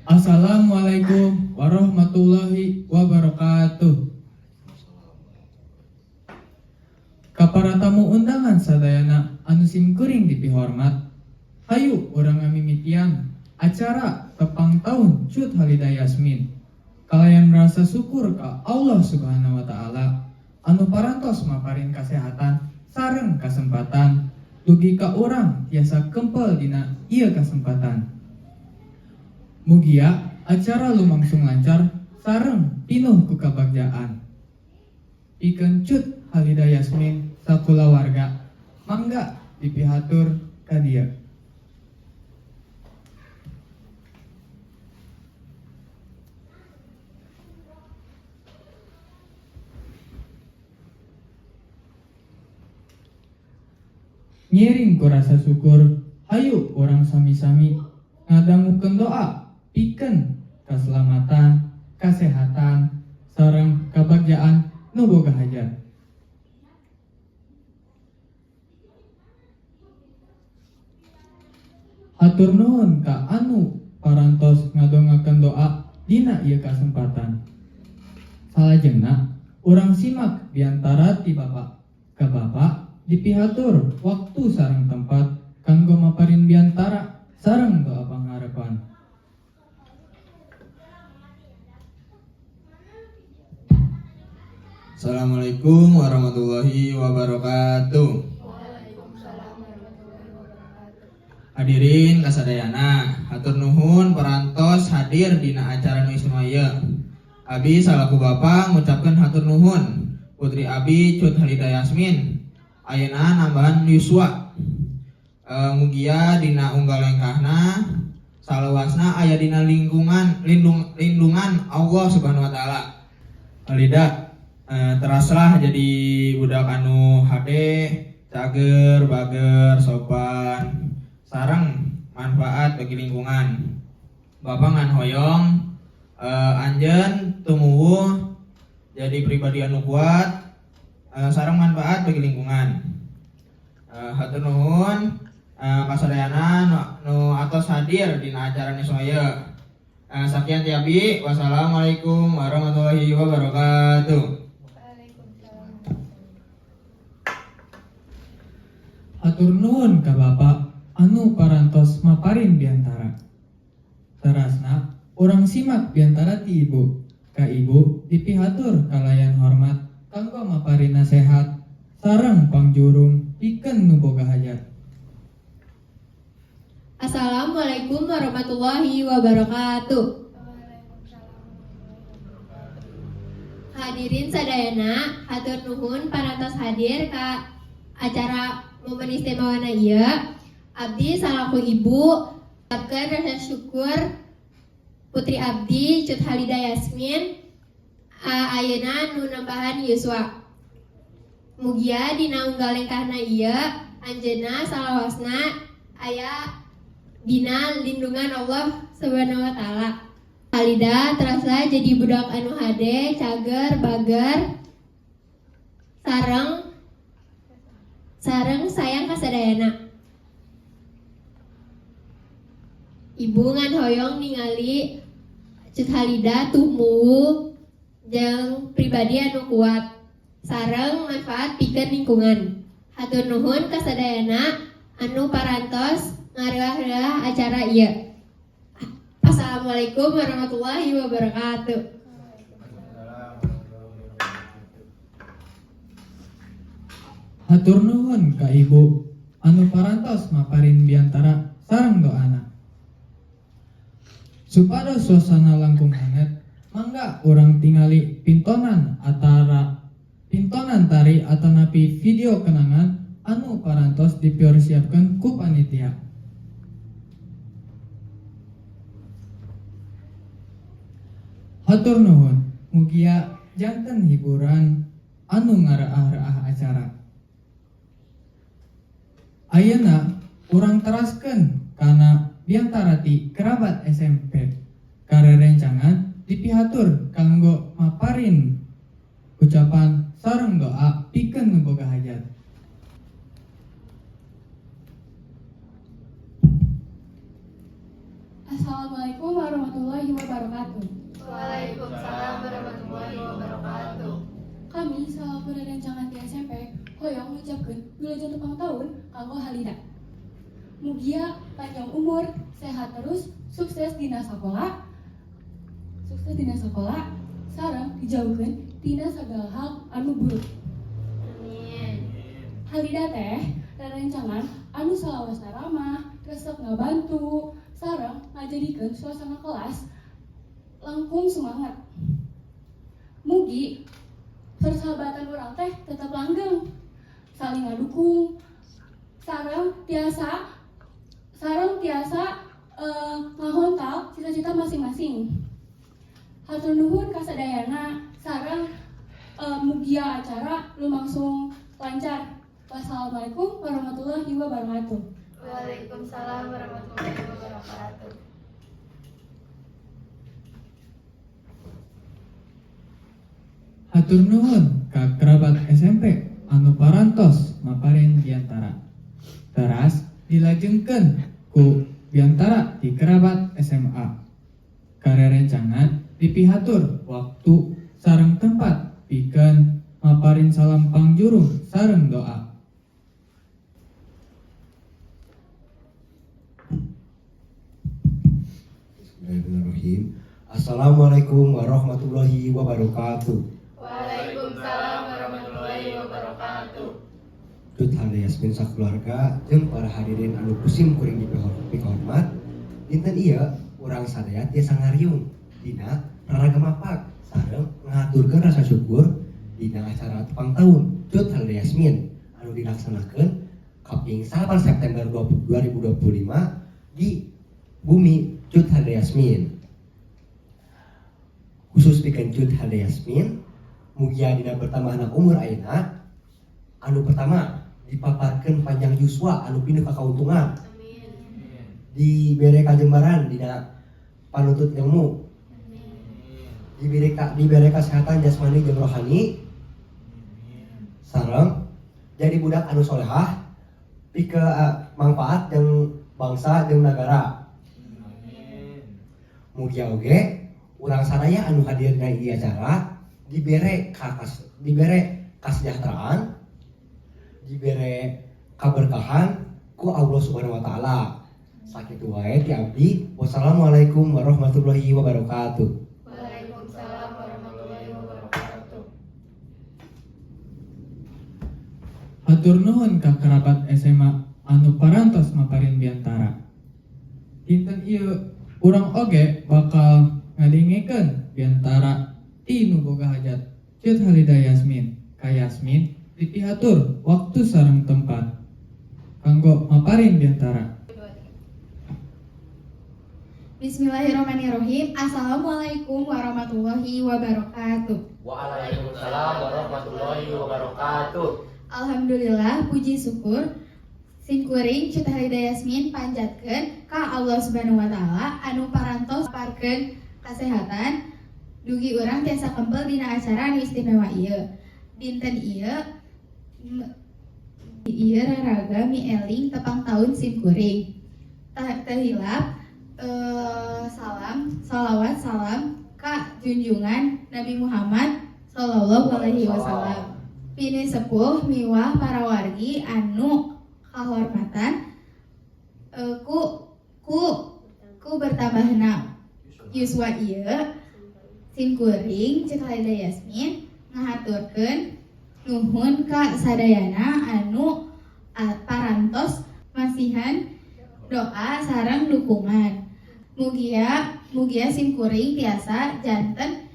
Assalamualaikum warahmatullahi wabarakatuh. Kapara tamu undangan sadayana anu simkuring dipihormat, hayu urang ngamimitian acara tepang tahun Cut Halidah Yasmin. Kalayan merasa syukur ka Allah Subhanahu wa taala anu parantos maparin kasehatan sareng kasempatan dugi ka urang tiasa kempel dina ieu kasempatan. Mugia acara lumangsung lancar sareng pinuh ku kabagjaan. Pikeun Cut Halidah Yasmin sakulawarga mangga dipihatur ka dieu. Ngiring ku rasa syukur, hayu orang sami-sami ngadangukeun doa pikeun kaselamatan, kasehatan, sareng kabagjaan nu boga hajat. Hatur nuhun ka anu parantos ngadongakeun doa dina ieu kasempatan. Salajengna urang simak diantara ti Bapak ka Bapak dipihatur waktu sareng tempat kanggo maparin biantara sareng doa pangharepan. Assalamualaikum warahmatullahi wabarakatuh. Hadirin kasadayana, hatur nuhun parantos hadir dina acara nu ismaya. Abi salaku Bapa ngucapkeun hatur nuhun. Putri Abi Cut Halidah Yasmin ayeuna nambahan yuswa. Mugia dina unggal lengkahna salawasna aya dina lindungan Allah Subhanahu wa taala. Halidah teraslah jadi budak anu hade, cager, bager, sopan, sareng manfaat bagi lingkungan. Bapak ngan hoyong anjeun tumuwuh jadi pribadi anu kuat, sareng manfaat bagi lingkungan. Hatur nuhun kasadayana nu atos hadir dina acara niswaya. Sakian ti Abi, wassalamualaikum warahmatullahi wabarakatuh. Hatur nuhun ka Bapak anu parantos maparin biantara. Terasna urang simak biantara ti Ibu. Ka Ibu dipihatur kalayan hormat kanggo maparin nasehat sareng pangjurung pikeun nu boga hajat. Assalamualaikum warahmatullahi wabarakatuh. Hadirin sadayana, hatur nuhun parantos hadir ka acara momen istimewa ieu. Abdi salaku ibu ngucapkeun rasa syukur Putri Abdi Cut Halidah Yasmin ayeuna nu nambahan yuswa. Mugia dina unggal lengkahna ieu anjeunna salawasna aya dina lindungan Allah Subhanahu wa taala. Halidah terasa jadi budak anu hade, cager, bager, sareng sayang kasadayana. Ibu ngan hoyong ningali Cut Halidah tumbuh jeung pribadi anu kuat sareng manfaat pikeun lingkungan. Hatur nuhun kasadayana anu parantos ngareuah-reuah acara ieu. Assalamualaikum warahmatullahi wabarakatuh. Hatur nuhun ka Ibu anu parantos maparin biantara sareng doana. Supados suasana langkung hangat, mangga urang tingali pintonan tari atanapi video kenangan anu parantos dipersiapkeun ku panitia. Hatur nuhun, mugia janten hiburan anu ngaraah-raah acara. Ayeuna urang teraskeun kana biantara ti kerabat SMP karerencangan dipihatur kanggo maparin ucapan sareng doa pikeun nu boga hajat. Assalamualaikum warahmatullahi wabarakatuh. Waalaikumsalam warahmatullahi wabarakatuh. Kami selaku rerencangan di SMP hoyong ngucapkeun wilujeng tepang tahun kanggo Halida. Mugia panjang umur, sehat terus, sukses dina sakola, sareng dijauhkeun tina sagala hal anu buruk. Amin. Halida teh rerencangan anu salawasna ramah, resep ngabantu, sareng ngajadikeun suasana kelas langkung semangat. Mugi persahabatan urang teh tetap langgeng, saling ngadukung, sareng tiasa ngahontal cita-cita masing-masing. Hatur nuhun kasadayana, sareng mugia acara lumangsung lancar. Wassalamualaikum warahmatullahi wabarakatuh. Waalaikumsalam warahmatullahi wabarakatuh. Hatur nuhun ka kerabat SMP anu parantos maparin biantara. Teras dilajengkeun ku biantara di kerabat SMA. Karerencangan dipihatur waktu sareng tempat pikeun maparin salam pangjurung sareng doa. Bismillahirrahmanirrahim. Assalamualaikum warahmatullahi wabarakatuh. Waalaikumsalam warahmatullahi wabarakatuh. Dut Halda Yasmin sakeluarga jeung para hadirin anu kusim kuring dipihormat. Dinten ieu urang sadaya tiasa ngariung dina raraga mapak sareng ngaturkeun rasa syukur dina acara tepang taun Dut Halda Yasmin anu dilaksanakeun kaping 8 September 2025 di Bumi Dut Halda Yasmin. Khusus pikeun Dut Halda Yasmin, mugia dina bertambahna umur ayeuna anu pertama dipaparkeun panjang yuswa anu pinuh ka kauntungan. Amin. Dibere kajembaran dina panuntut ilmu. Dibere kesehatan jasmani jeung rohani. Sareng jadi budak anu solehah pikeun manfaat jeung bangsa jeung nagara. Mugia oge urang sadaya anu hadir dina ieu acara dibere kasejahteraan, dibere kaberkahan ku Allah Subhanahu wa taala. Sakitu wae ti abdi. Wassalamualaikum warahmatullahi wabarakatuh. Waalaikumsalam warahmatullahi wabarakatuh. Hatur nuhun ka kerabat SMA anu parantos maparin biantara. Dinten ieu urang oge bakal ngadengikeun biantara ti nu boga hajat Dut Halda Yasmin. Ka Yasmin dipihatur waktu sareng tempat kanggo maparin biantara. Bismillahirrahmanirrahim. Assalamualaikum warahmatullahi wabarakatuh. Waalaikumsalam warahmatullahi wabarakatuh. Alhamdulillah, puji syukur Singkuring Dut Halda Yasmin panjatkeun ka Allah Subhanahu wa taala anu parantos parkeun kasehatan dugi urang tiasa kempel dina acara anu istimewa ieu. Dinten ieu raraga mieling tepang taun Singkuring. Teu hilap salam ka junjungan Nabi Muhammad sallallahu alaihi wasallam. Pini sepuh miwah para wargi anu kahormatan ku bertambahna yuswa ieu Simkuring Dut Halda Yasmin ngahaturkeun nuhun ka sadayana anu parantos masihan doa sareng dukungan. Mugia Simkuring tiasa janten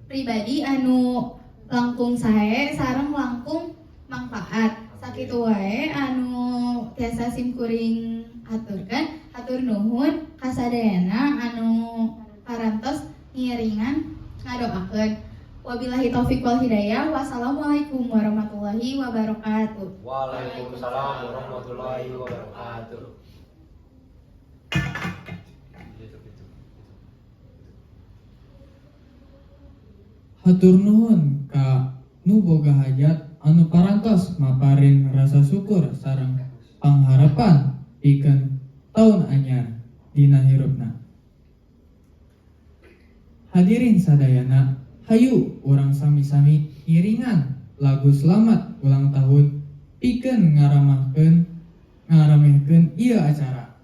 pribadi anu langkung sae sareng langkung manfaat. Sakitu wae anu tiasa Simkuring aturkeun, hatur nuhun kasadayana anu parantos ngiringan ngadoakeun. Wabillahi taufik wal hidayah. Wassalamualaikum warahmatullahi wabarakatuh. Waalaikumsalam warahmatullahi wabarakatuh. Hatur nuhun ka nu boga hajat anu parantos maparin rasa syukur sareng pangharapan pikeun taun anyar dina hirupna. Hadirin sadayana, hayu urang sami-sami ngiringan lagu selamat ulang tahun pikeun ngaramehkeun ieu acara.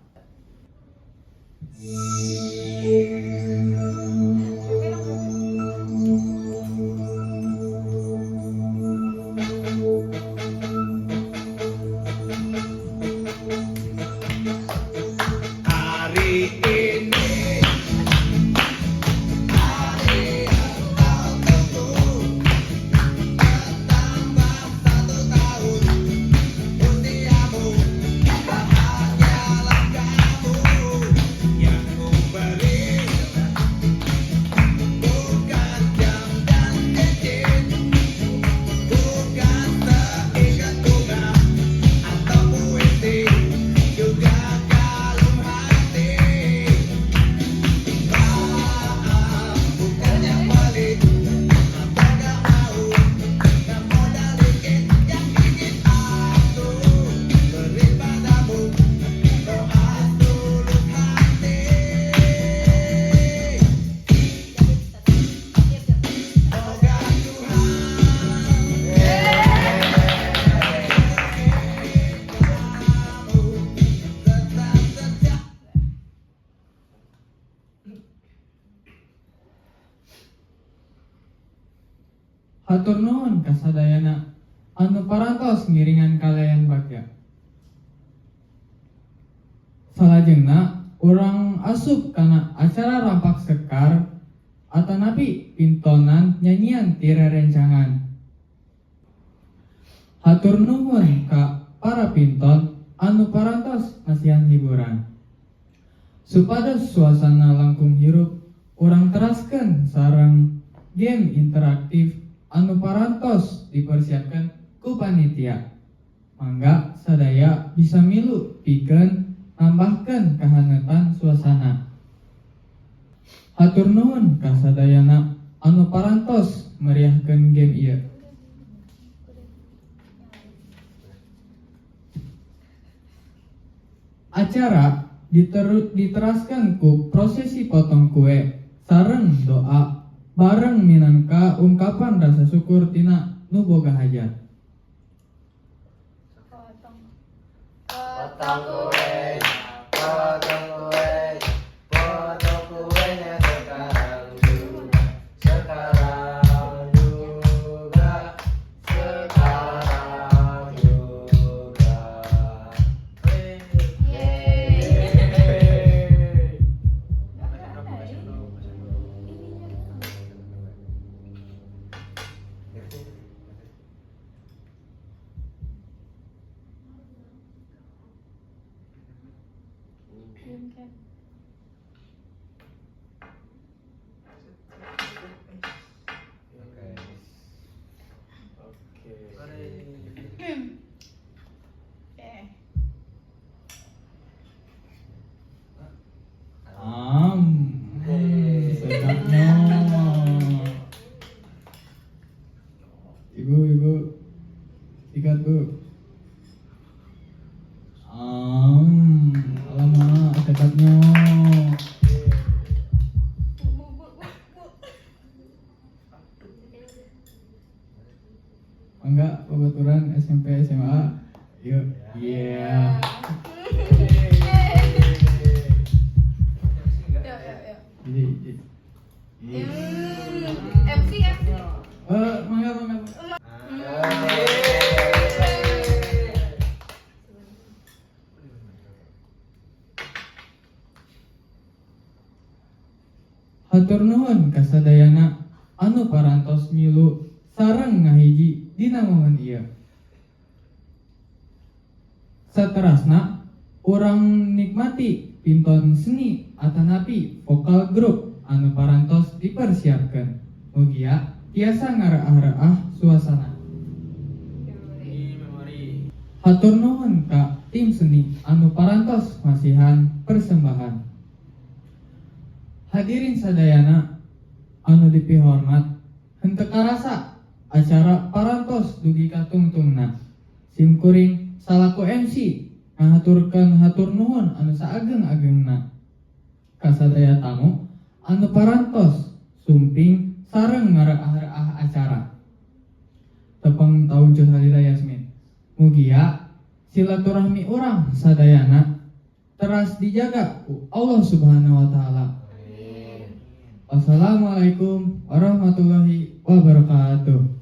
Hatur nuhun ka sadayana anu parantos ngiringan kalayan bagja. Salajengna urang asup kana acara rampak sekar atanapi pintonan nyanyian ti rerencangan. Hatur nuhun ka para pinton anu parantos ngasihan hiburan. Supados suasana langkung hirup urang teraskeun sareng game interaktif anu parantos dipersiapkan ku panitia. Mangga sadaya bisa milu pikeun nambahkeun kahaneutan suasana. Hatur nuhun ka sadayana anu parantos meriahkeun game ieu. Acara diteraskan ku prosesi potong kue sareng doa bareng minangka ungkapan rasa syukur tina nu boga hajat. Potong kuenya, potong kuenya, potong kuenya sekarang juga, sekarang juga, sekarang juga. Sedapnya. Ibu, sikat bu. Alamak, sedapnya. Enggak, babaturan SMP SMA. Yuk, yeah. Jadi. MC. Mangga. Hatur nuhun ka sadayana anu parantos milu sareng ngahiji dina momen ieu. Saterasna urang nikmati pinton seni atanapi vokal grup anu parantos dipersiapkan. Mugia tiasa ngaraah-raah suasana. Hatur nuhun ka tim seni anu parantos masihan persembahan. Hadirin sadayana anu dipihormat, henteu karasa acara parantos dugi ka tungtungna. Simkuring salaku MC ngahaturkeun hatur nuhun anu saageng-agengna. Ka sadaya tamu anu parantos sumping sareng ngaraah-araah acara. Tepang tahun Cut Halida Yasmin. Mugia silaturahmi orang sadayana teras dijaga ku Allah Subhanahu wa taala. Wassalamualaikum warahmatullahi wabarakatuh.